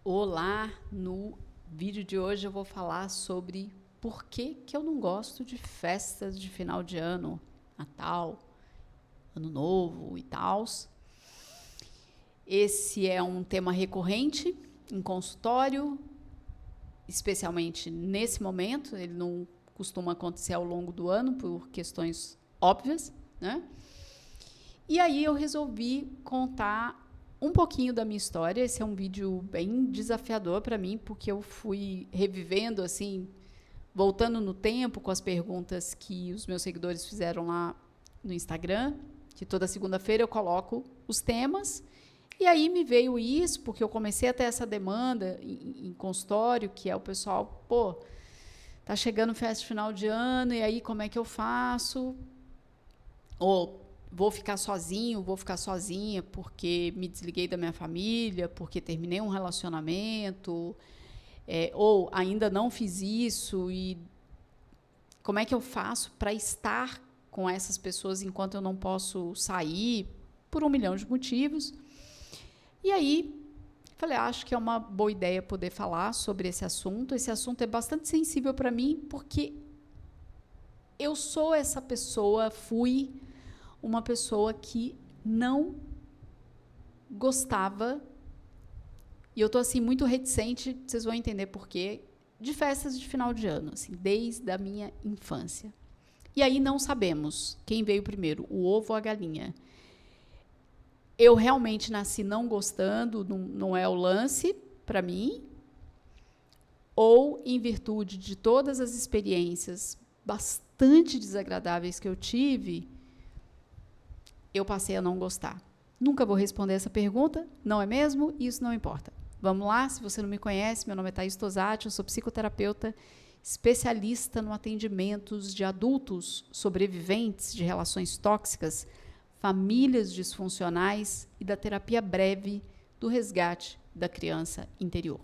Olá, no vídeo de hoje eu vou falar sobre por que eu não gosto de festas de final de ano, Natal, Ano Novo e tal. Esse é um tema recorrente em consultório, especialmente nesse momento, ele não costuma acontecer ao longo do ano por questões óbvias, né? E aí eu resolvi contar um pouquinho da minha história. Esse é um vídeo bem desafiador para mim, porque eu fui revivendo, assim, voltando no tempo com as perguntas que os meus seguidores fizeram lá no Instagram, que toda segunda-feira eu coloco os temas. E aí me veio isso, porque eu comecei a ter essa demanda em consultório, que é o pessoal, pô, tá chegando festa de final de ano, e aí como é que eu faço? Ou vou ficar sozinho, vou ficar sozinha porque me desliguei da minha família, porque terminei um relacionamento, ou ainda não fiz isso, e como é que eu faço para estar com essas pessoas enquanto eu não posso sair por 1 milhão de motivos. E aí, falei, acho que é uma boa ideia poder falar sobre esse assunto. Esse assunto é bastante sensível para mim, porque eu sou essa pessoa, fui uma pessoa que não gostava, e eu tô assim muito reticente, vocês vão entender por quê, de festas de final de ano, assim, desde a minha infância. E aí não sabemos quem veio primeiro, o ovo ou a galinha. Eu realmente nasci não gostando, não é o lance para mim, ou em virtude de todas as experiências bastante desagradáveis que eu tive, eu passei a não gostar. Nunca vou responder essa pergunta, não é mesmo? Isso não importa. Vamos lá, se você não me conhece, meu nome é Thaís Tosati, eu sou psicoterapeuta, especialista no atendimento de adultos sobreviventes de relações tóxicas, famílias disfuncionais e da terapia breve do resgate da criança interior.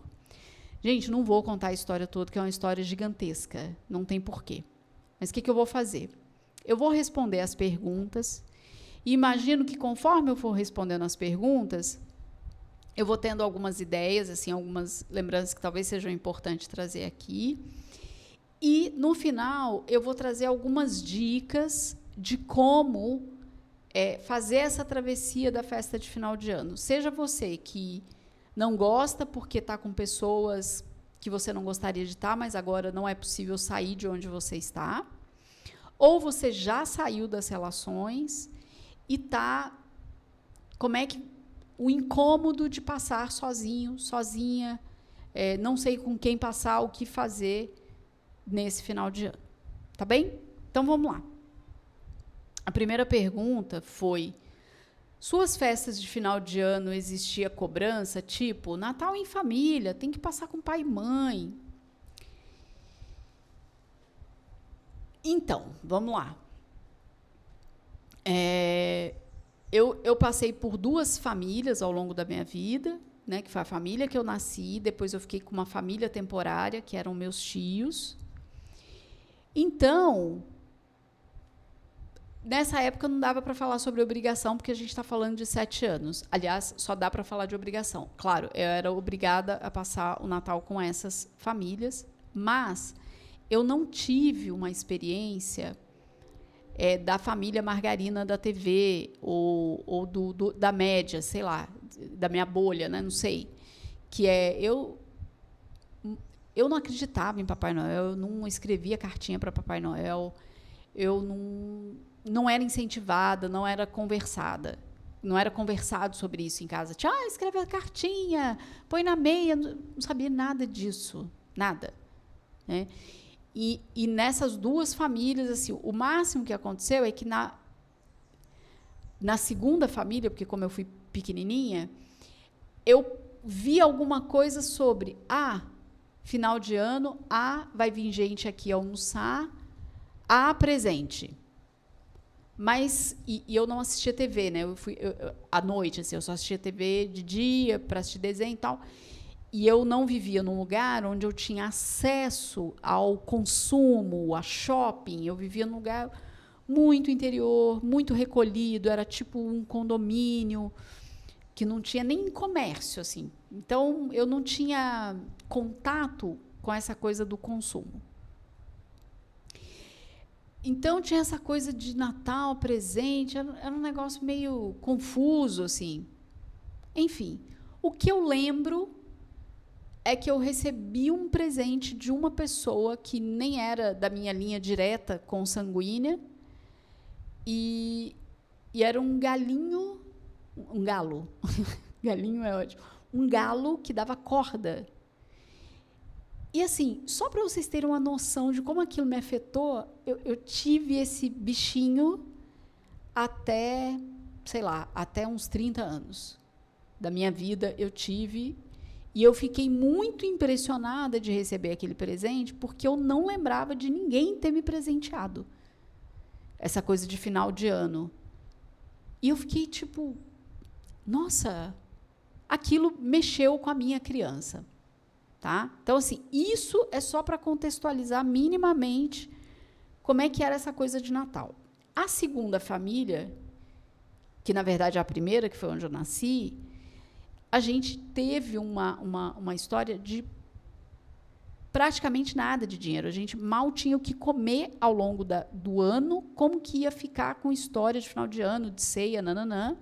Gente, não vou contar a história toda, que é uma história gigantesca, não tem porquê. Mas o que eu vou fazer? Eu vou responder as perguntas. E imagino que conforme eu for respondendo as perguntas, eu vou tendo algumas ideias, assim, algumas lembranças que talvez sejam importantes trazer aqui. E no final eu vou trazer algumas dicas de como fazer essa travessia da festa de final de ano. Seja você que não gosta porque está com pessoas que você não gostaria de estar, mas agora não é possível sair de onde você está, ou você já saiu das relações e tá, como é que o incômodo de passar sozinho, sozinha, não sei com quem passar, o que fazer nesse final de ano, tá bem? Então vamos lá. A primeira pergunta foi: suas festas de final de ano existia cobrança, tipo, Natal em família, tem que passar com pai e mãe? Então, vamos lá. Eu passei por 2 famílias ao longo da minha vida, né, que foi a família que eu nasci, depois eu fiquei com uma família temporária, que eram meus tios. Então, nessa época não dava para falar sobre obrigação, porque a gente está falando de 7 anos. Aliás, só dá para falar de obrigação. Claro, eu era obrigada a passar o Natal com essas famílias, mas eu não tive uma experiência da família margarina da TV, ou da média, sei lá, da minha bolha, né? Não sei. Que eu não acreditava em Papai Noel, eu não escrevia cartinha para Papai Noel, eu não era incentivada, não era conversada. Não era conversado sobre isso em casa. Escreve a cartinha, põe na meia. Não sabia nada disso. Nada. Né? E nessas 2 famílias, assim, o máximo que aconteceu é que na segunda família, porque como eu fui pequenininha, eu vi alguma coisa sobre, final de ano, vai vir gente aqui almoçar, presente. Mas, e eu não assistia TV, né? Eu à noite, assim, eu só assistia TV de dia, para assistir desenho e tal. E eu não vivia num lugar onde eu tinha acesso ao consumo, a shopping. Eu vivia num lugar muito interior, muito recolhido, era tipo um condomínio. que não tinha nem comércio, assim. Então, eu não tinha contato com essa coisa do consumo. Então, tinha essa coisa de Natal, presente, era um negócio meio confuso, assim. Enfim, o que eu lembro é que eu recebi um presente de uma pessoa que nem era da minha linha direta consanguínea, e era um galinho, um galo, galinho é ótimo, um galo que dava corda. E assim, só para vocês terem uma noção de como aquilo me afetou, eu tive esse bichinho até, sei lá, até uns 30 anos da minha vida eu tive, e eu fiquei muito impressionada de receber aquele presente, porque eu não lembrava de ninguém ter me presenteado. Essa coisa de final de ano. E eu fiquei tipo, nossa, aquilo mexeu com a minha criança. Tá? Então, assim, isso é só para contextualizar minimamente como é que era essa coisa de Natal. A segunda família, que na verdade é a primeira, que foi onde eu nasci, a gente teve uma história de praticamente nada de dinheiro. A gente mal tinha o que comer ao longo do ano, como que ia ficar com história de final de ano, de ceia, nananã.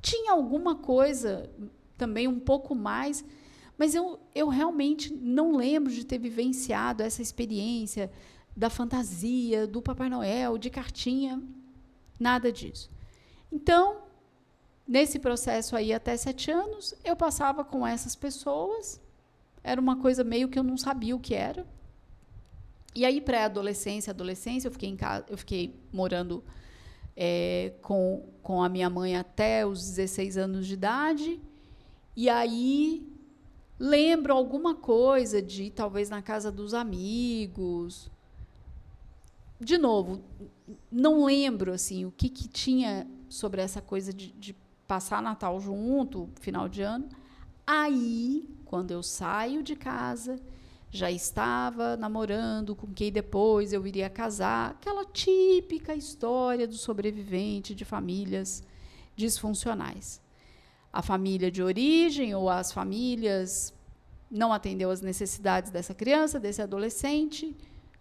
Tinha alguma coisa também um pouco mais, mas eu realmente não lembro de ter vivenciado essa experiência da fantasia, do Papai Noel, de cartinha, nada disso. Então, nesse processo aí, até 7 anos, eu passava com essas pessoas, era uma coisa meio que eu não sabia o que era. E aí, pré-adolescência, adolescência, eu fiquei em casa, eu fiquei morando com a minha mãe até os 16 anos de idade, e aí lembro alguma coisa de ir, talvez, na casa dos amigos. De novo, não lembro assim, o que tinha sobre essa coisa de passar Natal junto, final de ano. Aí, quando eu saio de casa, já estava namorando com quem depois eu iria casar. Aquela típica história do sobrevivente de famílias disfuncionais. A família de origem ou as famílias não atendeu às necessidades dessa criança, desse adolescente,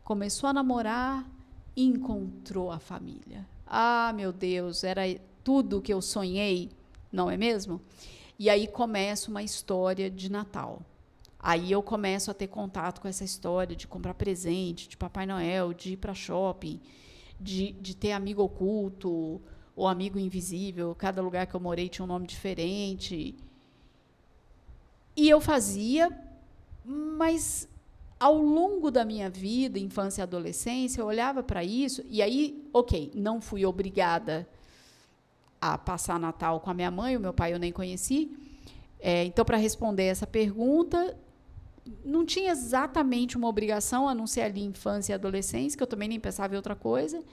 começou a namorar e encontrou a família. Ah, meu Deus, era tudo que eu sonhei, não é mesmo? E aí começa uma história de Natal. Aí eu começo a ter contato com essa história de comprar presente, de Papai Noel, de ir para shopping, de ter amigo oculto, ou amigo invisível. Cada lugar que eu morei tinha um nome diferente. E eu fazia, mas ao longo da minha vida, infância e adolescência, eu olhava para isso, e aí, ok, não fui obrigada a passar Natal com a minha mãe, o meu pai eu nem conheci. Então, para responder essa pergunta, não tinha exatamente uma obrigação, a não ser ali infância e adolescência, que eu também nem pensava em outra coisa.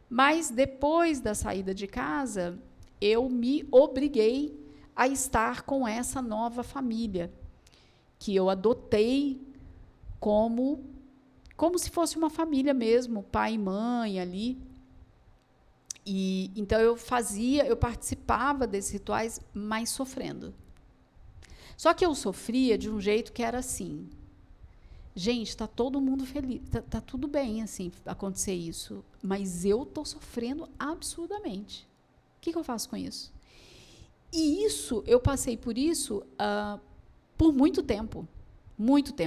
Mas, depois da saída de casa, eu me obriguei a estar com essa nova família, que eu adotei como se fosse uma família mesmo, pai e mãe ali. E então eu participava desses rituais, mas sofrendo. Só que eu sofria de um jeito que era assim: gente, está todo mundo feliz, tá tudo bem assim acontecer isso, mas eu estou sofrendo absurdamente. O que eu faço com isso? E isso, eu passei por isso por muito tempo,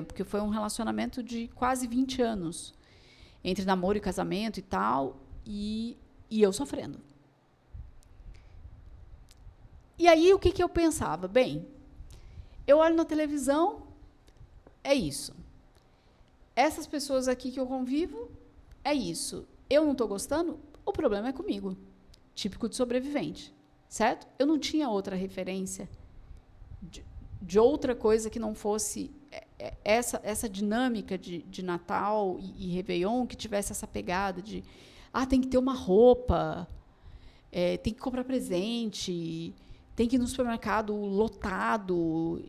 porque foi um relacionamento de quase 20 anos, entre namoro e casamento e tal, e eu sofrendo. E aí, o que eu pensava? Bem, eu olho na televisão, é isso. Essas pessoas aqui que eu convivo, é isso. Eu não estou gostando, o problema é comigo. Típico de sobrevivente, certo? Eu não tinha outra referência de outra coisa que não fosse essa dinâmica de Natal e Réveillon, que tivesse essa pegada de tem que ter uma roupa, tem que comprar presente, tem que ir no supermercado lotado,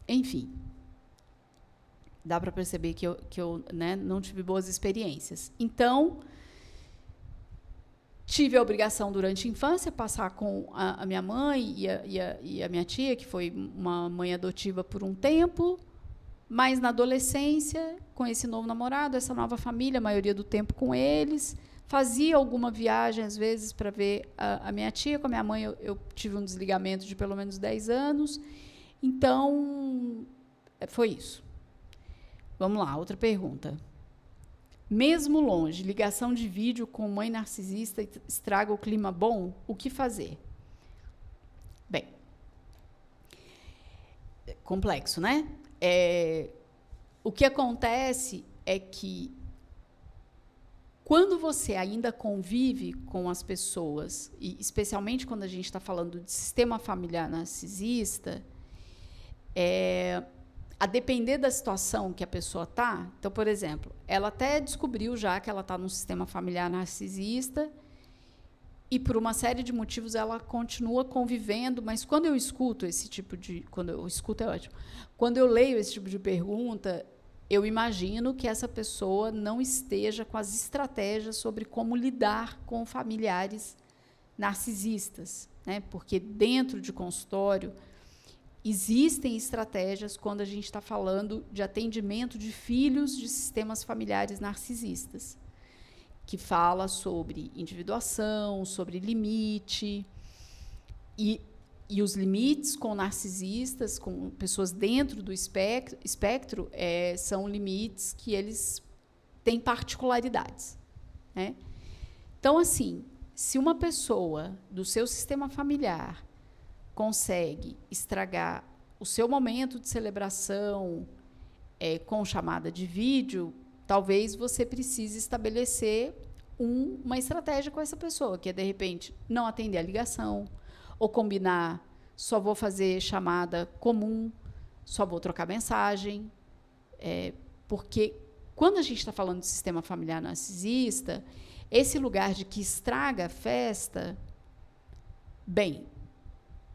enfim. Dá para perceber que eu não tive boas experiências. Então, Tive a obrigação, durante a infância, passar com a minha mãe e a minha tia, que foi uma mãe adotiva por um tempo, mas na adolescência, com esse novo namorado, essa nova família, a maioria do tempo com eles, fazia alguma viagem, às vezes, para ver a minha tia. Com a minha mãe, eu tive um desligamento de pelo menos 10 anos. Então, foi isso. Vamos lá, outra pergunta. Mesmo longe, ligação de vídeo com mãe narcisista estraga o clima bom? O que fazer? Bem, complexo, né? O que acontece é que, quando você ainda convive com as pessoas, e especialmente quando a gente está falando de sistema familiar narcisista, a depender da situação que a pessoa está. Então, por exemplo, ela até descobriu já que ela está num sistema familiar narcisista e, por uma série de motivos, ela continua convivendo, mas quando eu escuto esse tipo de... Quando eu escuto é ótimo. Quando eu leio esse tipo de pergunta, eu imagino que essa pessoa não esteja com as estratégias sobre como lidar com familiares narcisistas, né? Porque dentro de consultório existem estratégias quando a gente está falando de atendimento de filhos de sistemas familiares narcisistas, que fala sobre individuação, sobre limite, e os limites com narcisistas, com pessoas dentro do espectro, são limites que eles têm particularidades, né? Então, assim, se uma pessoa do seu sistema familiar consegue estragar o seu momento de celebração com chamada de vídeo, talvez você precise estabelecer uma estratégia com essa pessoa, que é, de repente, não atender a ligação, ou combinar, só vou fazer chamada comum, só vou trocar mensagem. Porque, quando a gente está falando de sistema familiar narcisista, esse lugar de que estraga a festa, bem,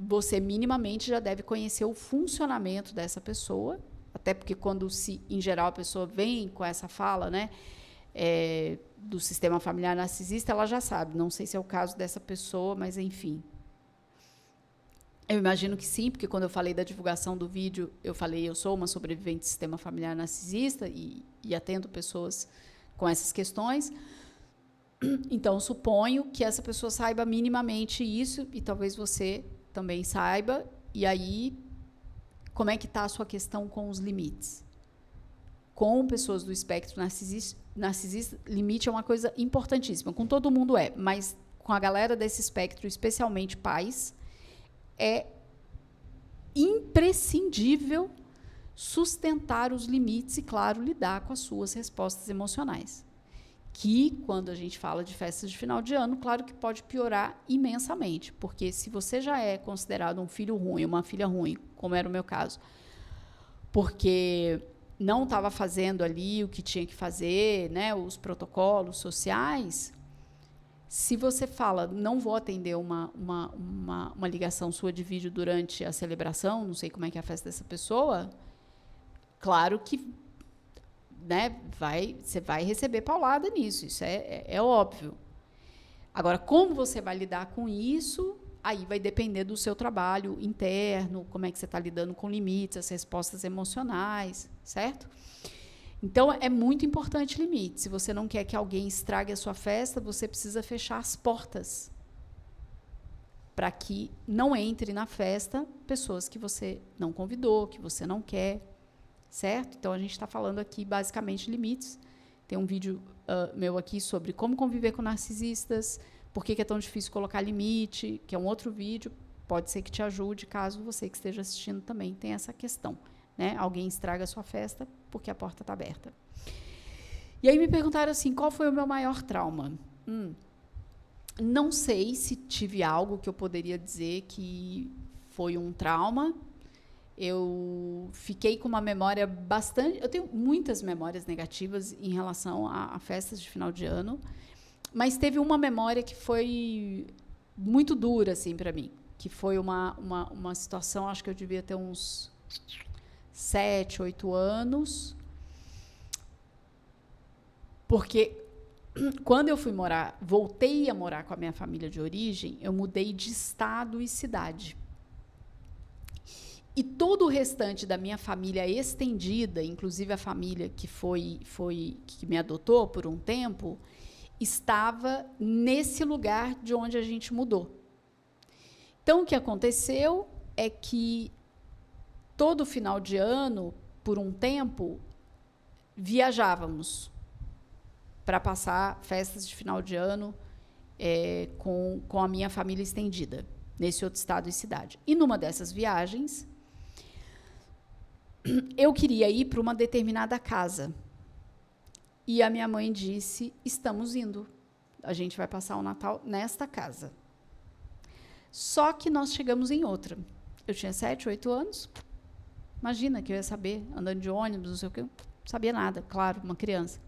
você minimamente já deve conhecer o funcionamento dessa pessoa, até porque quando, em geral, a pessoa vem com essa fala, né, do sistema familiar narcisista, ela já sabe. Não sei se é o caso dessa pessoa, mas, enfim. Eu imagino que sim, porque quando eu falei da divulgação do vídeo, eu falei, eu sou uma sobrevivente de sistema familiar narcisista e atendo pessoas com essas questões. Então, suponho que essa pessoa saiba minimamente isso, e talvez você também saiba. E aí, como é que está a sua questão com os limites? Com pessoas do espectro narcisista, limite é uma coisa importantíssima. Com todo mundo mas com a galera desse espectro, especialmente pais, é imprescindível sustentar os limites e, claro, lidar com as suas respostas emocionais. Que, quando a gente fala de festas de final de ano, claro que pode piorar imensamente, porque se você já é considerado um filho ruim, uma filha ruim, como era o meu caso, porque não estava fazendo ali o que tinha que fazer, né, os protocolos sociais, se você fala, não vou atender uma ligação sua de vídeo durante a celebração, não sei como é que é a festa dessa pessoa, claro que, né, você vai receber paulada nisso, isso é óbvio. Agora, como você vai lidar com isso, aí vai depender do seu trabalho interno, como é que você está lidando com limites, as respostas emocionais, certo? Então, é muito importante limite. Se você não quer que alguém estrague a sua festa, você precisa fechar as portas para que não entre na festa pessoas que você não convidou, que você não quer, certo? Então, a gente está falando aqui, basicamente, limites. Tem um vídeo meu aqui sobre como conviver com narcisistas, por que é tão difícil colocar limite, que é um outro vídeo, pode ser que te ajude, caso você que esteja assistindo também tenha essa questão, né? Alguém estraga a sua festa porque a porta está aberta. E aí me perguntaram assim, qual foi o meu maior trauma? Não sei se tive algo que eu poderia dizer que foi um trauma. Eu fiquei com uma memória bastante... Eu tenho muitas memórias negativas em relação a festas de final de ano, mas teve uma memória que foi muito dura, assim, para mim, que foi uma situação, acho que eu devia ter uns 7, 8 anos, porque quando eu voltei a morar com a minha família de origem, eu mudei de estado e cidade. E todo o restante da minha família estendida, inclusive a família que que me adotou por um tempo, estava nesse lugar de onde a gente mudou. Então, o que aconteceu é que todo final de ano, por um tempo, viajávamos para passar festas de final de ano com a minha família estendida, nesse outro estado e cidade. E numa dessas viagens, eu queria ir para uma determinada casa. E a minha mãe disse, estamos indo. A gente vai passar o Natal nesta casa. Só que nós chegamos em outra. Eu tinha 7, 8 anos. Imagina que eu ia saber, andando de ônibus, não sei o quê. Não sabia nada, claro, uma criança.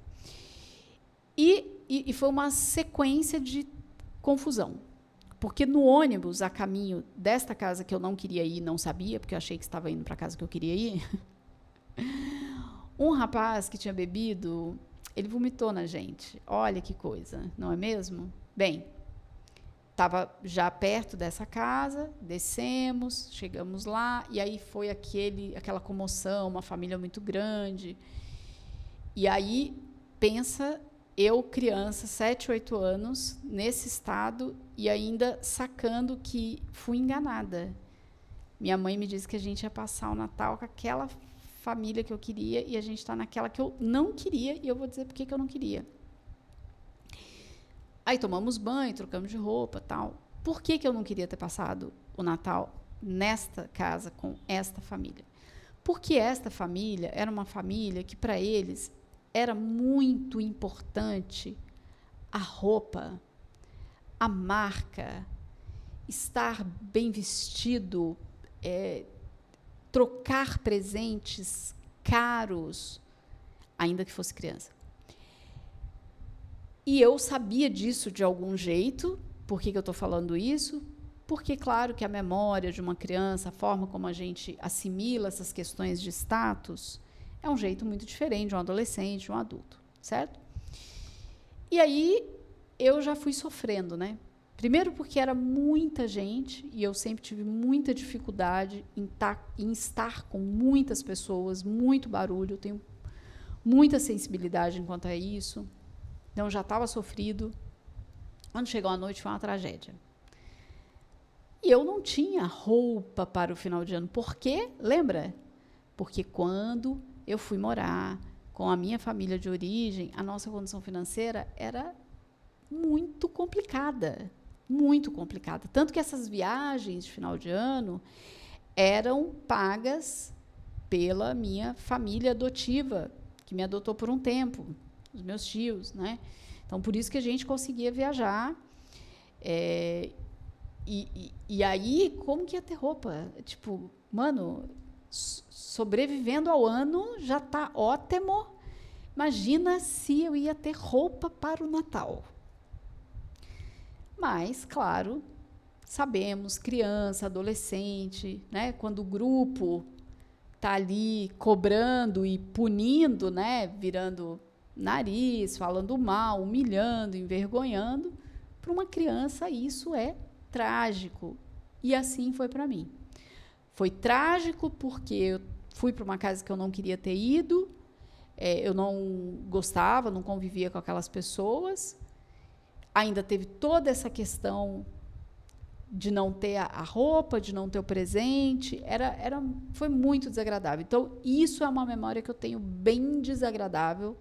E foi uma sequência de confusão. Porque no ônibus, a caminho desta casa que eu não queria ir, não sabia, porque eu achei que estava indo para a casa que eu queria ir, um rapaz que tinha bebido, ele vomitou na gente. Olha que coisa, não é mesmo? Bem, estava já perto dessa casa, descemos, chegamos lá, e aí foi aquela comoção, uma família muito grande. E aí, pensa, eu, criança, 7, 8 anos, nesse estado, e ainda sacando que fui enganada. Minha mãe me disse que a gente ia passar o Natal com aquela família que eu queria, e a gente está naquela que eu não queria, e eu vou dizer por que eu não queria. Aí tomamos banho, trocamos de roupa, tal. Por que eu não queria ter passado o Natal nesta casa com esta família? Porque esta família era uma família que, para eles, era muito importante a roupa, a marca, estar bem vestido, trocar presentes caros, ainda que fosse criança. E eu sabia disso de algum jeito. Por que eu estou falando isso? Porque, claro, que a memória de uma criança, a forma como a gente assimila essas questões de status, é um jeito muito diferente de um adolescente, de um adulto, certo? E aí, eu já fui sofrendo, né? Primeiro porque era muita gente, e eu sempre tive muita dificuldade em estar com muitas pessoas, muito barulho, eu tenho muita sensibilidade quanto a isso. Então, já estava sofrido. Quando chegou a noite, foi uma tragédia. E eu não tinha roupa para o final de ano. Por quê? Lembra? Porque quando eu fui morar com a minha família de origem, a nossa condição financeira era muito complicada. Muito complicada. Tanto que essas viagens de final de ano eram pagas pela minha família adotiva, que me adotou por um tempo, os meus tios, né? Então, por isso que a gente conseguia viajar. E aí, como que ia ter roupa? Tipo, mano, sobrevivendo ao ano já está ótimo. Imagina se eu ia ter roupa para o Natal. Mas, claro, sabemos, criança, adolescente, né? Quando o grupo está ali cobrando e punindo, né? Virando nariz, falando mal, humilhando, envergonhando, para uma criança isso é trágico. E assim foi para mim. Foi trágico porque eu fui para uma casa que eu não queria ter ido, eu não gostava, não convivia com aquelas pessoas, ainda teve toda essa questão de não ter a roupa, de não ter o presente, foi muito desagradável. Então, isso é uma memória que eu tenho bem desagradável,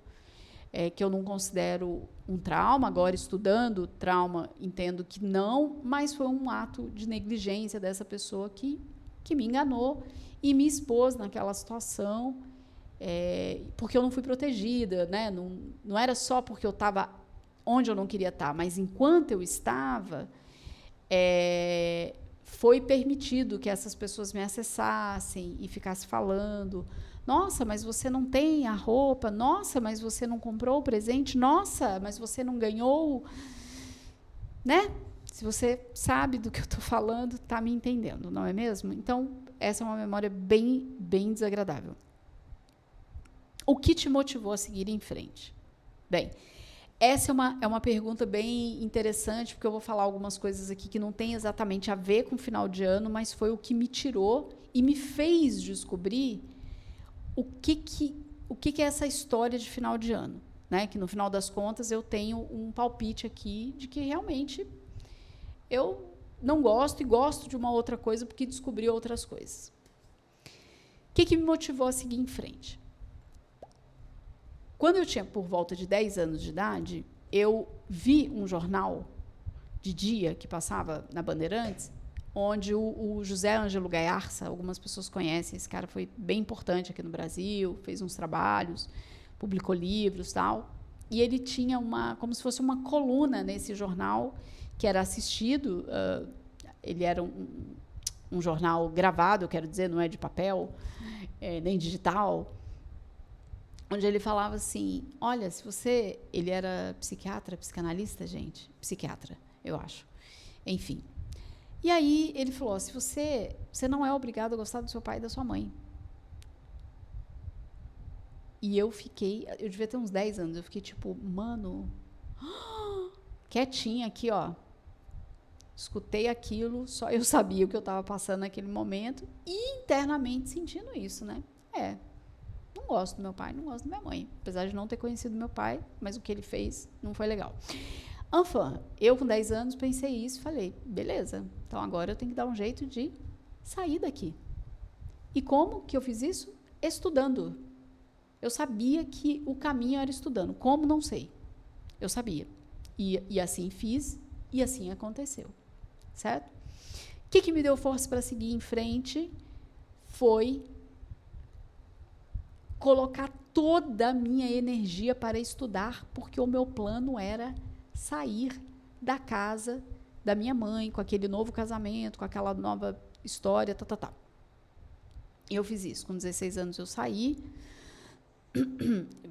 que eu não considero um trauma. Agora, estudando trauma, entendo que não, mas foi um ato de negligência dessa pessoa que me enganou e me expôs naquela situação, porque eu não fui protegida, né? Não era só porque eu estava onde eu não queria estar, mas enquanto eu estava, foi permitido que essas pessoas me acessassem e ficassem falando: nossa, mas você não tem a roupa, nossa, mas você não comprou o presente, nossa, mas você não ganhou, né? Se você sabe do que eu estou falando, está me entendendo, não é mesmo? Então, essa é uma memória bem, bem desagradável. O que te motivou a seguir em frente? Bem, essa é uma pergunta bem interessante, porque eu vou falar algumas coisas aqui que não tem exatamente a ver com o final de ano, mas foi o que me tirou e me fez descobrir o que é essa história de final de ano, né? Que no final das contas eu tenho um palpite aqui de que realmente eu não gosto e gosto de uma outra coisa porque descobri outras coisas. O que me motivou a seguir em frente? Quando eu tinha por volta de 10 anos de idade, eu vi um jornal de dia que passava na Bandeirantes, onde o José Ângelo Gaiarsa, algumas pessoas conhecem, esse cara foi bem importante aqui no Brasil, fez uns trabalhos, publicou livros e tal, e ele tinha como se fosse uma coluna nesse jornal, que era assistido, ele era um jornal gravado, eu quero dizer, não é de papel, nem digital, onde ele falava assim, olha, se você... Ele era psiquiatra, psicanalista, gente? Psiquiatra, eu acho. Enfim. E aí ele falou, se você não é obrigado a gostar do seu pai e da sua mãe. E eu devia ter uns 10 anos, eu fiquei tipo, mano, quietinha aqui, ó. Escutei aquilo, só eu sabia o que eu estava passando naquele momento e internamente sentindo isso, né? Não gosto do meu pai, não gosto da minha mãe. Apesar de não ter conhecido meu pai, mas o que ele fez não foi legal. Enfim, eu com 10 anos pensei isso e falei, beleza, então agora eu tenho que dar um jeito de sair daqui. E como que eu fiz isso? Estudando. Eu sabia que o caminho era estudando. Como? Não sei. Eu sabia. E assim fiz, e assim aconteceu. Certo? O que me deu força para seguir em frente foi colocar toda a minha energia para estudar, porque o meu plano era sair da casa da minha mãe, com aquele novo casamento, com aquela nova história, E eu fiz isso. Com 16 anos eu saí,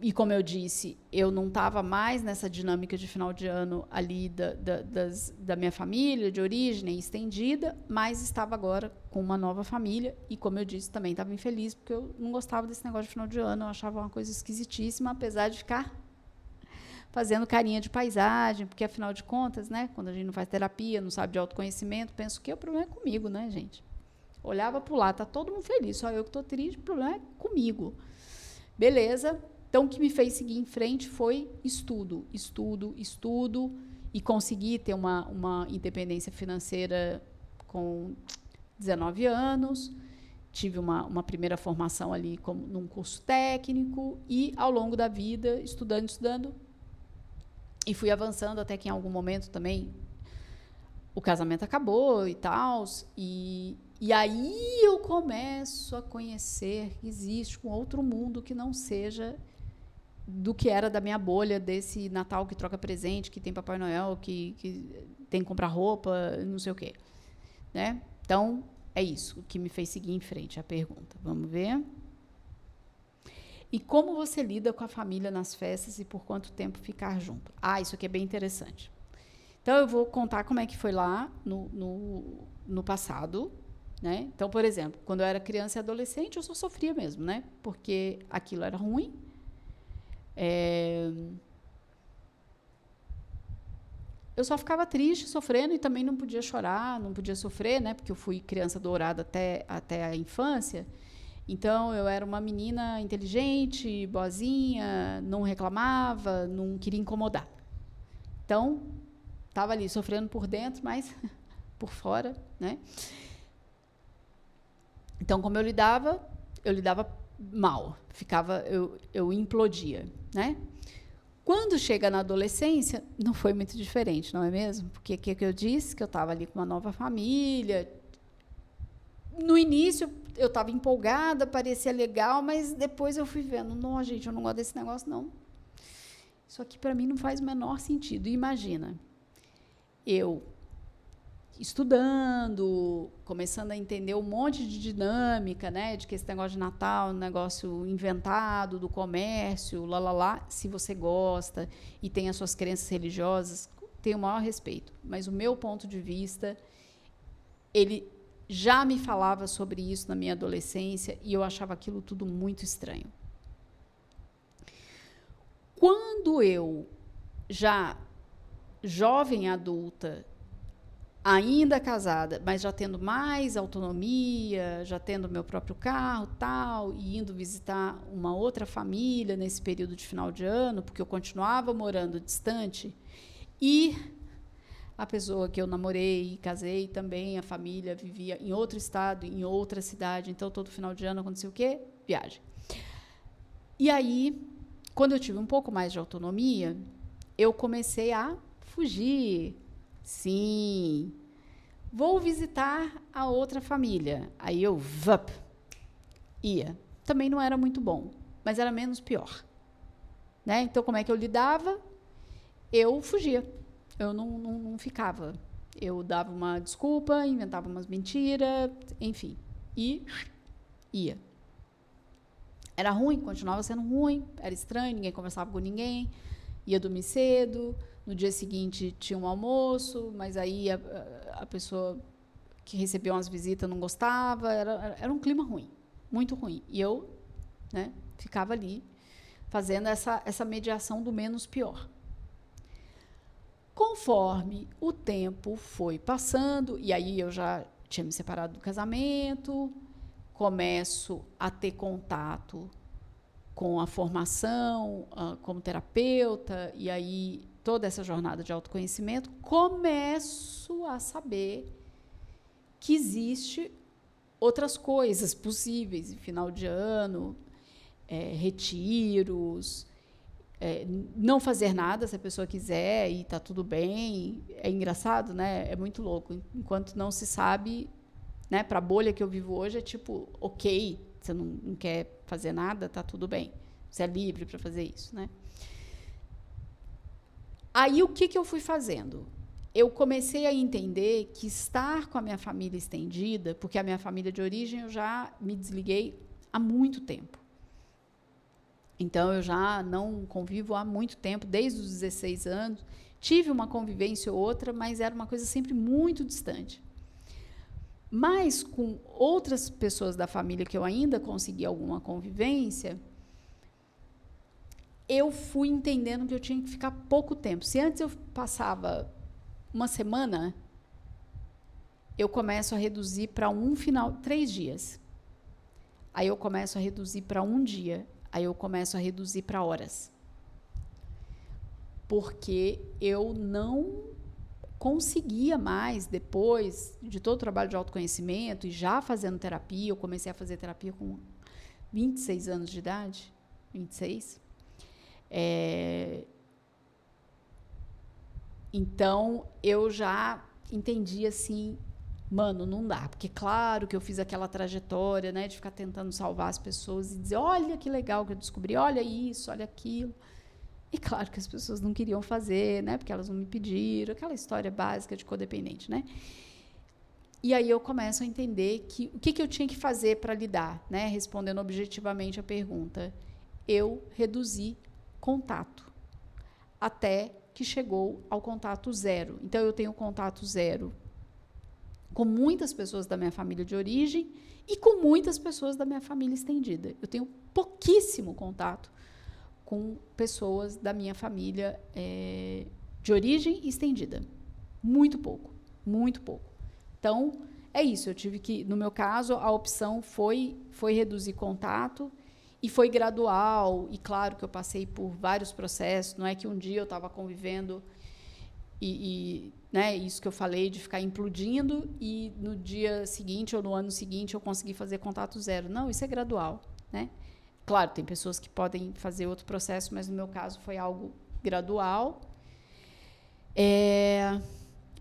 e como eu disse, eu não estava mais nessa dinâmica de final de ano ali da minha família, de origem estendida, mas estava agora com uma nova família e, como eu disse, também estava infeliz, porque eu não gostava desse negócio de final de ano, eu achava uma coisa esquisitíssima, apesar de ficar fazendo carinha de paisagem, porque, afinal de contas, né, quando a gente não faz terapia, não sabe de autoconhecimento, penso que o problema é comigo, né, gente? Olhava para o lado, está todo mundo feliz, só eu que estou triste, o problema é comigo. Beleza, então o que me fez seguir em frente foi estudo, e consegui ter uma independência financeira com 19 anos, tive uma primeira formação ali num curso técnico e, ao longo da vida, estudando, e fui avançando até que, em algum momento, também o casamento acabou e tal, e aí eu começo a conhecer que existe um outro mundo que não seja do que era da minha bolha, desse Natal que troca presente, que tem Papai Noel, que tem que comprar roupa, não sei o quê. Né? Então, é isso que me fez seguir em frente, a pergunta. Vamos ver. E como você lida com a família nas festas e por quanto tempo ficar junto? Isso aqui é bem interessante. Então, eu vou contar como é que foi lá no passado. Né? Então, por exemplo, quando eu era criança e adolescente, eu só sofria mesmo, né? Porque aquilo era ruim. Eu só ficava triste, sofrendo, e também não podia chorar, não podia sofrer, né? Porque eu fui criança dourada até a infância. Então, eu era uma menina inteligente, boazinha, não reclamava, não queria incomodar. Então, estava ali sofrendo por dentro, mas por fora, né? Então, como eu lidava mal, eu implodia, né? Quando chega na adolescência, não foi muito diferente, não é mesmo? Porque o que eu disse? Que eu estava ali com uma nova família. No início, eu estava empolgada, parecia legal, mas depois eu fui vendo, não, gente, eu não gosto desse negócio, não. Isso aqui, para mim, não faz o menor sentido. E imagina, eu estudando, começando a entender um monte de dinâmica, né, de que esse negócio de Natal é um negócio inventado do comércio, se você gosta e tem as suas crenças religiosas, tenho o maior respeito. Mas o meu ponto de vista, ele já me falava sobre isso na minha adolescência e eu achava aquilo tudo muito estranho. Quando eu já jovem adulta, ainda casada, mas já tendo mais autonomia, já tendo meu próprio carro, tal, e indo visitar uma outra família nesse período de final de ano, porque eu continuava morando distante, e a pessoa que eu namorei e casei também, a família vivia em outro estado, em outra cidade, então todo final de ano acontecia o quê? Viagem. E aí, quando eu tive um pouco mais de autonomia, eu comecei a fugir. Sim, vou visitar a outra família. Aí eu ia. Também não era muito bom, mas era menos pior. Né? Então, como é que eu lidava? Eu fugia. Eu não ficava. Eu dava uma desculpa, inventava umas mentiras, enfim. E ia. Era ruim, continuava sendo ruim, era estranho, ninguém conversava com ninguém, ia dormir cedo, no dia seguinte tinha um almoço, mas aí a pessoa que recebeu umas visitas não gostava, era um clima ruim, muito ruim. E eu, né, ficava ali fazendo essa mediação do menos pior. Conforme o tempo foi passando, e aí eu já tinha me separado do casamento, começo a ter contato com a formação como terapeuta, e aí toda essa jornada de autoconhecimento, começo a saber que existe outras coisas possíveis em final de ano, retiros, não fazer nada se a pessoa quiser e está tudo bem. É engraçado, né? É muito louco. Enquanto não se sabe, né, para a bolha que eu vivo hoje, é tipo, ok, você não quer fazer nada, está tudo bem. Você é livre para fazer isso, né? Aí, o que eu fui fazendo? Eu comecei a entender que estar com a minha família estendida, porque a minha família de origem eu já me desliguei há muito tempo. Então, eu já não convivo há muito tempo, desde os 16 anos. Tive uma convivência ou outra, mas era uma coisa sempre muito distante. Mas, com outras pessoas da família que eu ainda consegui alguma convivência, eu fui entendendo que eu tinha que ficar pouco tempo. Se antes eu passava uma semana, eu começo a reduzir para 3 dias. Aí eu começo a reduzir para 1 dia. Aí eu começo a reduzir para horas. Porque eu não conseguia mais, depois de todo o trabalho de autoconhecimento e já fazendo terapia, eu comecei a fazer terapia com 26 anos de idade, 26. Então, eu já entendi assim, mano, não dá, porque claro que eu fiz aquela trajetória, né, de ficar tentando salvar as pessoas e dizer, olha que legal que eu descobri, olha isso, olha aquilo. E claro que as pessoas não queriam fazer, né, porque elas não me pediram, aquela história básica de codependente, né? E aí eu começo a entender que o que eu tinha que fazer para lidar, né, respondendo objetivamente a pergunta. Eu reduzi contato até que chegou ao contato zero. Então, eu tenho contato zero com muitas pessoas da minha família de origem e com muitas pessoas da minha família estendida. Eu tenho pouquíssimo contato com pessoas da minha família de origem estendida. Muito pouco, muito pouco. Então, é isso. Eu tive que, no meu caso, a opção foi reduzir contato. E foi gradual, e claro que eu passei por vários processos, não é que um dia eu estava convivendo né, isso que eu falei de ficar implodindo e no dia seguinte ou no ano seguinte eu consegui fazer contato zero. Não, isso é gradual, né? Claro, tem pessoas que podem fazer outro processo, mas no meu caso foi algo gradual.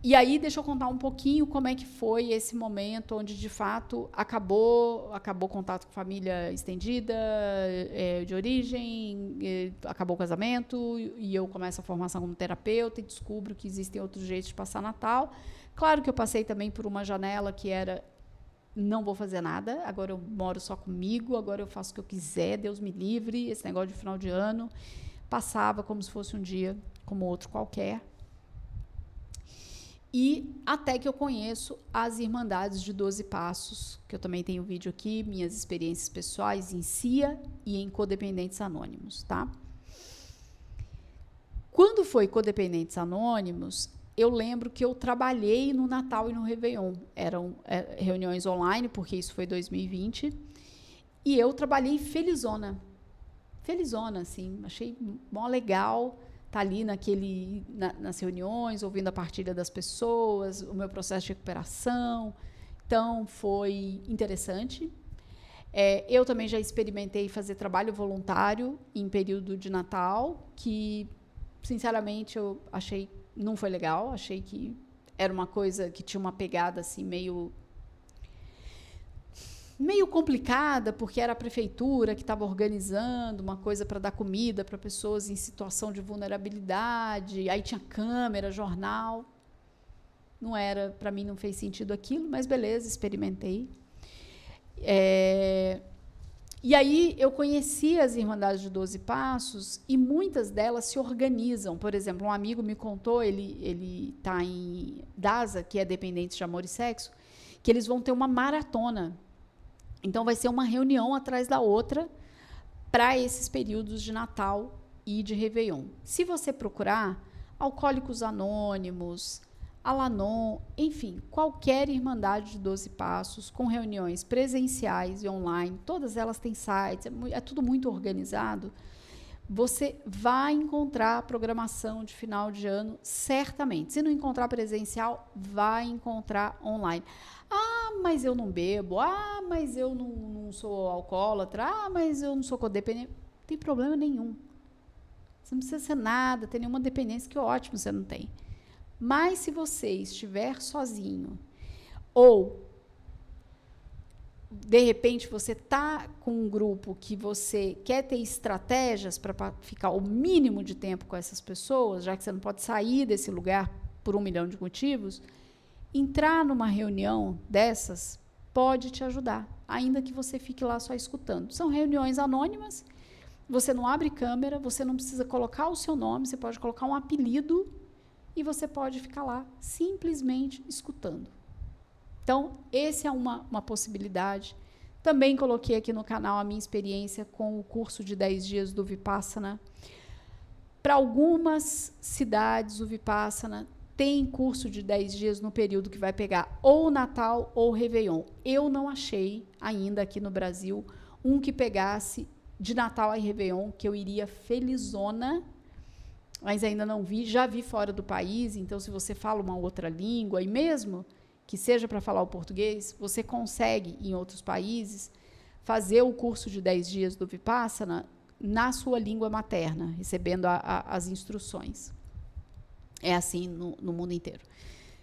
E aí, deixa eu contar um pouquinho como é que foi esse momento onde, de fato, acabou o contato com a família estendida, de origem, acabou o casamento, e eu começo a formação como terapeuta e descubro que existem outros jeitos de passar Natal. Claro que eu passei também por uma janela que era, não vou fazer nada, agora eu moro só comigo, agora eu faço o que eu quiser, Deus me livre, esse negócio de final de ano. Passava como se fosse um dia como outro qualquer. E até que eu conheço as Irmandades de 12 Passos, que eu também tenho vídeo aqui, minhas experiências pessoais em CIA e em Codependentes Anônimos, tá? Quando foi Codependentes Anônimos, eu lembro que eu trabalhei no Natal e no Réveillon. Eram reuniões online, porque isso foi 2020. E eu trabalhei felizona. Felizona, assim. Achei mó legal estar ali nas reuniões, ouvindo a partilha das pessoas, o meu processo de recuperação. Então, foi interessante. Eu também já experimentei fazer trabalho voluntário em período de Natal, que, sinceramente, eu achei não foi legal. Achei que era uma coisa que tinha uma pegada assim meio complicada, porque era a prefeitura que estava organizando uma coisa para dar comida para pessoas em situação de vulnerabilidade. Aí tinha câmera, jornal. Não era, para mim não fez sentido aquilo, mas beleza, experimentei. E aí eu conheci as Irmandades de 12 Passos e muitas delas se organizam. Por exemplo, um amigo me contou, ele está em DASA, que é Dependentes de Amor e Sexo, que eles vão ter uma maratona. Então, vai ser uma reunião atrás da outra para esses períodos de Natal e de Réveillon. Se você procurar Alcoólicos Anônimos, Al-Anon, enfim, qualquer Irmandade de 12 Passos, com reuniões presenciais e online, todas elas têm sites, é tudo muito organizado, você vai encontrar a programação de final de ano, certamente. Se não encontrar presencial, vai encontrar online. Ah, mas eu não bebo. Ah, mas eu não sou alcoólatra. Ah, mas eu não sou codependente. Não tem problema nenhum. Você não precisa ser nada, ter nenhuma dependência, que ótimo você não tem. Mas se você estiver sozinho, ou de repente você está com um grupo que você quer ter estratégias para ficar o mínimo de tempo com essas pessoas, já que você não pode sair desse lugar por 1 milhão de motivos, entrar numa reunião dessas pode te ajudar, ainda que você fique lá só escutando. São reuniões anônimas, você não abre câmera, você não precisa colocar o seu nome, você pode colocar um apelido e você pode ficar lá simplesmente escutando. Então, essa é uma possibilidade. Também coloquei aqui no canal a minha experiência com o curso de 10 dias do Vipassana. Para algumas cidades, o Vipassana tem curso de 10 dias no período que vai pegar ou Natal ou Réveillon. Eu não achei ainda aqui no Brasil um que pegasse de Natal a Réveillon, que eu iria felizona, mas ainda não vi. Já vi fora do país, então se você fala uma outra língua, e mesmo que seja para falar o português, você consegue, em outros países, fazer o curso de 10 dias do Vipassana na sua língua materna, recebendo as instruções. É assim no mundo inteiro.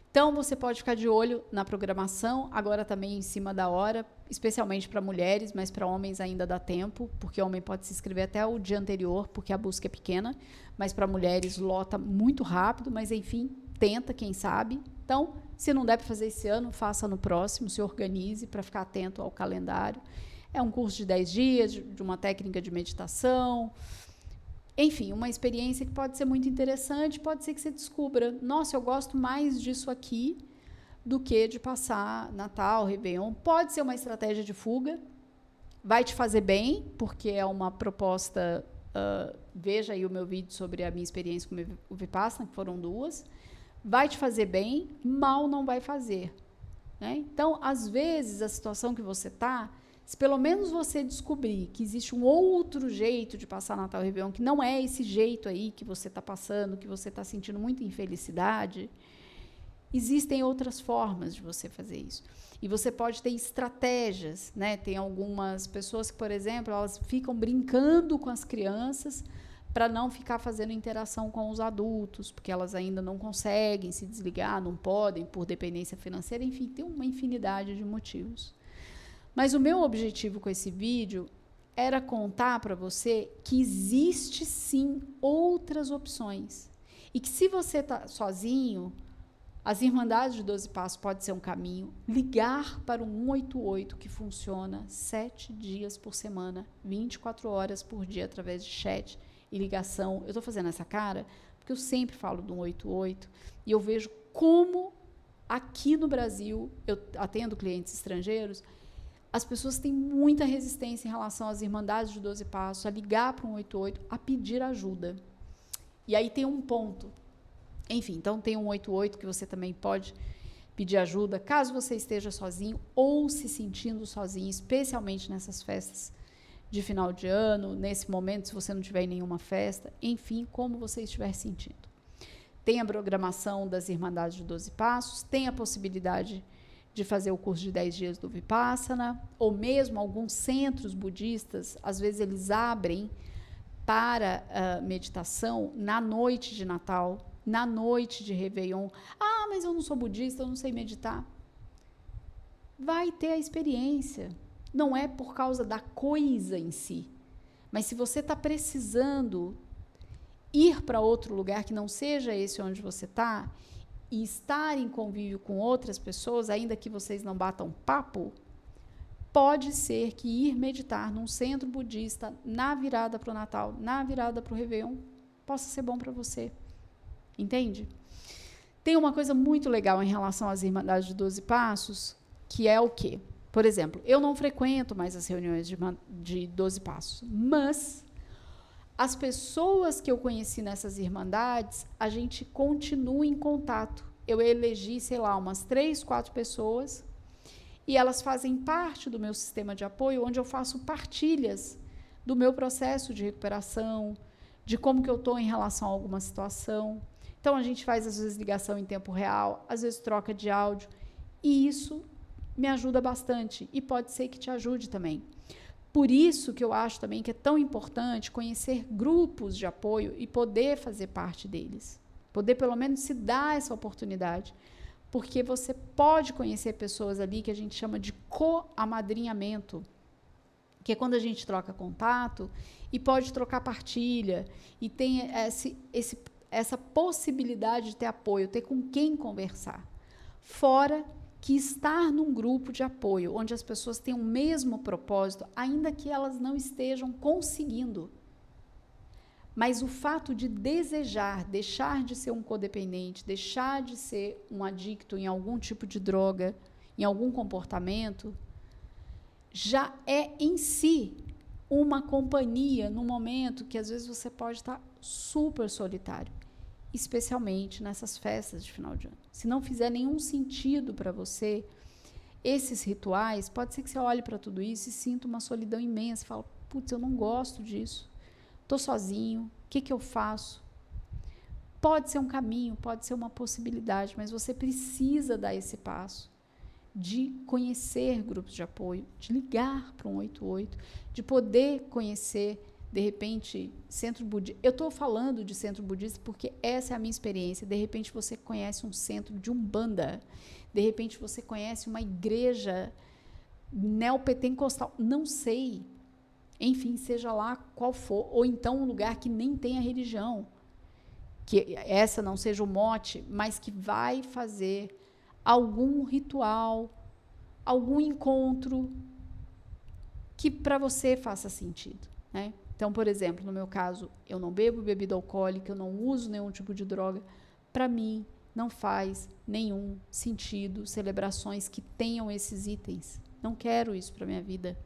Então, você pode ficar de olho na programação, agora também em cima da hora, especialmente para mulheres, mas para homens ainda dá tempo, porque homem pode se inscrever até o dia anterior, porque a busca é pequena, mas para mulheres lota muito rápido, mas enfim, tenta, quem sabe. Então, se não der para fazer esse ano, faça no próximo, se organize para ficar atento ao calendário. É um curso de 10 dias, de uma técnica de meditação. Enfim, uma experiência que pode ser muito interessante, pode ser que você descubra, nossa, eu gosto mais disso aqui do que de passar Natal, Réveillon. Pode ser uma estratégia de fuga, vai te fazer bem, porque é uma proposta, veja aí o meu vídeo sobre a minha experiência com o Vipassana, que foram 2, vai te fazer bem, mal não vai fazer. Né? Então, às vezes, a situação que você está, se pelo menos você descobrir que existe um outro jeito de passar Natal e Réveillon, que não é esse jeito aí que você está passando, que você está sentindo muita infelicidade, existem outras formas de você fazer isso. E você pode ter estratégias, né? Tem algumas pessoas que, por exemplo, elas ficam brincando com as crianças para não ficar fazendo interação com os adultos, porque elas ainda não conseguem se desligar, não podem, por dependência financeira, enfim, tem uma infinidade de motivos. Mas o meu objetivo com esse vídeo era contar para você que existe sim outras opções. E que se você está sozinho, as Irmandades de 12 Passos pode ser um caminho. Ligar para o 188, que funciona 7 dias por semana, 24 horas por dia, através de chat e ligação. Eu estou fazendo essa cara porque eu sempre falo do 188 e eu vejo como aqui no Brasil, eu atendo clientes estrangeiros, as pessoas têm muita resistência em relação às Irmandades de 12 Passos, a ligar para o 188, a pedir ajuda. E aí tem um ponto. Enfim, então tem um 88 que você também pode pedir ajuda, caso você esteja sozinho ou se sentindo sozinho, especialmente nessas festas de final de ano, nesse momento, se você não tiver em nenhuma festa, enfim, como você estiver sentindo. Tem a programação das Irmandades de 12 Passos, tem a possibilidade de fazer o curso de 10 dias do Vipassana, ou mesmo alguns centros budistas, às vezes eles abrem para meditação na noite de Natal, na noite de Réveillon. Ah, mas eu não sou budista, eu não sei meditar. Vai ter a experiência. Não é por causa da coisa em si. Mas se você está precisando ir para outro lugar que não seja esse onde você está, e estar em convívio com outras pessoas, ainda que vocês não batam papo, pode ser que ir meditar num centro budista na virada para o Natal, na virada para o Réveillon, possa ser bom para você. Entende? Tem uma coisa muito legal em relação às Irmandades de 12 Passos, que é o quê? Por exemplo, eu não frequento mais as reuniões de 12 Passos, mas as pessoas que eu conheci nessas Irmandades, a gente continua em contato. Eu elegi, sei lá, umas 3, 4 pessoas, e elas fazem parte do meu sistema de apoio, onde eu faço partilhas do meu processo de recuperação, de como que eu estou em relação a alguma situação. Então, a gente faz, às vezes, ligação em tempo real, às vezes troca de áudio, e isso me ajuda bastante, e pode ser que te ajude também. Por isso que eu acho também que é tão importante conhecer grupos de apoio e poder fazer parte deles. Poder, pelo menos, se dar essa oportunidade. Porque você pode conhecer pessoas ali que a gente chama de co-amadrinhamento, que é quando a gente troca contato e pode trocar partilha, e tem essa possibilidade de ter apoio, ter com quem conversar. Fora que estar num grupo de apoio, onde as pessoas têm o mesmo propósito, ainda que elas não estejam conseguindo. Mas o fato de desejar, deixar de ser um codependente, deixar de ser um adicto em algum tipo de droga, em algum comportamento, já é em si uma companhia no momento que às vezes você pode estar super solitário, especialmente nessas festas de final de ano. Se não fizer nenhum sentido para você, esses rituais, pode ser que você olhe para tudo isso e sinta uma solidão imensa, fala, putz, eu não gosto disso, estou sozinho, o que eu faço? Pode ser um caminho, pode ser uma possibilidade, mas você precisa dar esse passo de conhecer grupos de apoio, de ligar para um 88, de poder conhecer, de repente, centro budista. Eu estou falando de centro budista porque essa é a minha experiência. De repente, você conhece um centro de Umbanda, de repente, você conhece uma igreja neopentecostal, não sei. Enfim, seja lá qual for, ou então um lugar que nem tenha religião, que essa não seja o mote, mas que vai fazer algum ritual, algum encontro que para você faça sentido, né? Então, por exemplo, no meu caso, eu não bebo bebida alcoólica, eu não uso nenhum tipo de droga. Para mim, não faz nenhum sentido celebrações que tenham esses itens. Não quero isso para minha vida.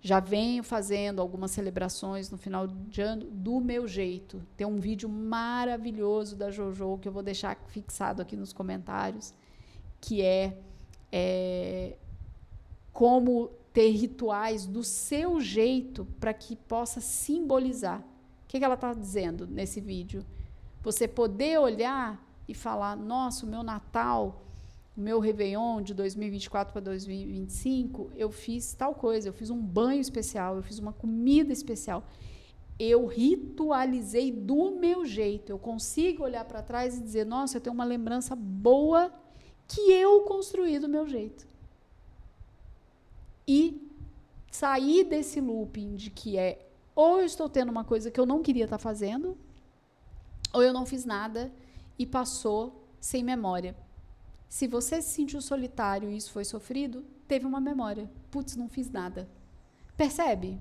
Já venho fazendo algumas celebrações no final de ano do meu jeito. Tem um vídeo maravilhoso da Jojo que eu vou deixar fixado aqui nos comentários, que é como ter rituais do seu jeito para que possa simbolizar. O que ela está dizendo nesse vídeo? Você poder olhar e falar, nossa, o meu Natal, o meu Réveillon de 2024 para 2025, eu fiz tal coisa, eu fiz um banho especial, eu fiz uma comida especial. Eu ritualizei do meu jeito. Eu consigo olhar para trás e dizer, nossa, eu tenho uma lembrança boa que eu construí do meu jeito. E sair desse looping de que ou eu estou tendo uma coisa que eu não queria estar fazendo, ou eu não fiz nada e passou sem memória. Se você se sentiu solitário e isso foi sofrido, teve uma memória. Putz, não fiz nada. Percebe?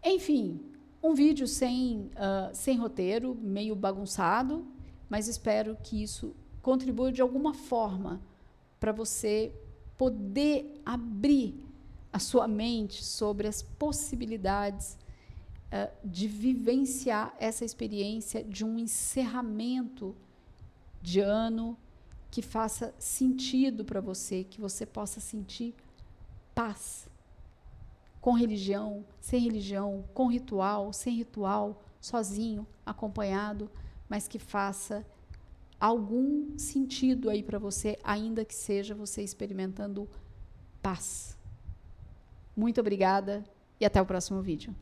Enfim, um vídeo sem roteiro, meio bagunçado, mas espero que isso contribua de alguma forma para você poder abrir a sua mente sobre as possibilidades de vivenciar essa experiência de um encerramento de ano que faça sentido para você, que você possa sentir paz. Com religião, sem religião, com ritual, sem ritual, sozinho, acompanhado, mas que faça algum sentido aí para você, ainda que seja você experimentando paz. Muito obrigada e até o próximo vídeo.